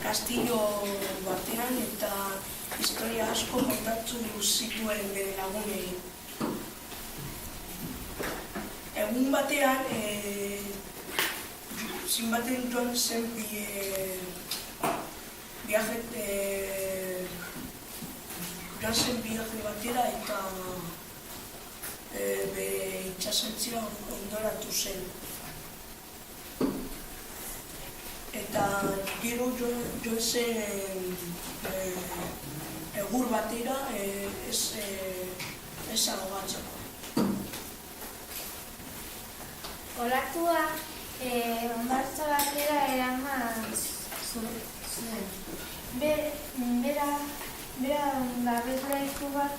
kastillo batean eta historia asko kontatu zituen bere lagunei. Egun batean, zinbaten joan zen viaje batera eta bere itxasentzia ondoratu zen. Eta gero joan zen egur batera ez ahogatzeko. Olatua hondartza batera eraman zuen. Bera babesleiku bat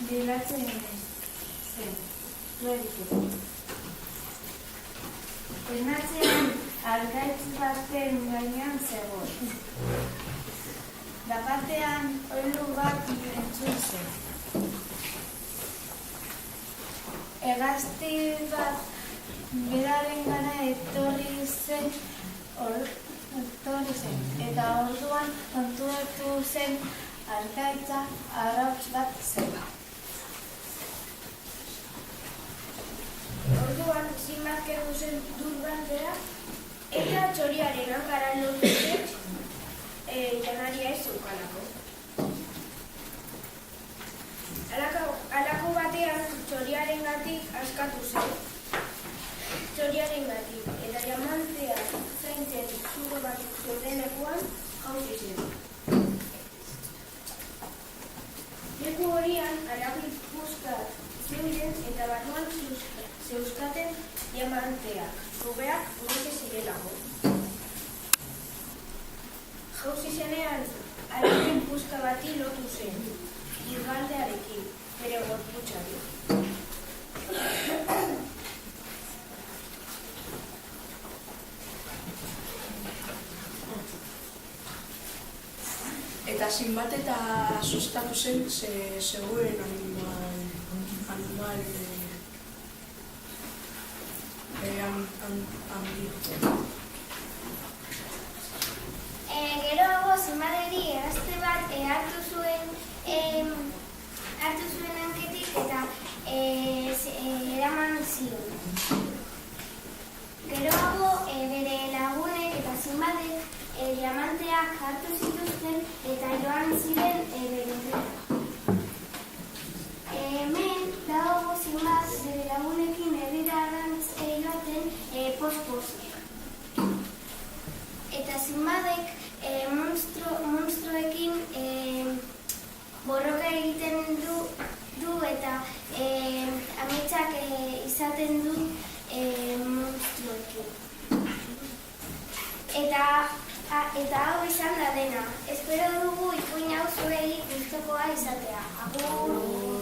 bilatzen zen. Esnatzean argaitz baten gainean zegoen. Bapatean oilu bat entzun zen. Hegazti bat beraren gana etorri zen, eta orduan konturatu zen argaitza arrauts bat zela. Orduan zinbat kendu zen dur batera, eta txoriaren hankara lortu zen janaria ez zeukalako. Halako batean txoriarengatik askatu zen. Txoriarengatik eta diamantea zaintzen zugo batzuk zeudenekuan jauzi zen. Leku horian haragi puskat zeuden eta barruan zeuzkaten diamanteak, zubeak urte zirelako. Jauzi zenean haragi puska bati lotu zen. Irgaldearekin, bere gorputxari. Eta zinbat eta asustatu zen zegoen animal handia. Geroago zinbaderi hegazti bat hartu zuen hanketik eta eraman zion. Geroago bere lagunek eta zinbadek diamanteak hartu zituzten eta joan ziren berintera. Hemen dago zinbad bere lagunekin herrirarantz joaten poz-pozik. Eta zinbadek monstruekin borroka egiten du eta ametsak izaten du monstruekin. Eta hau izan da dena. Espero dugu ipuin hau zuei gustukoa izatea. Agur!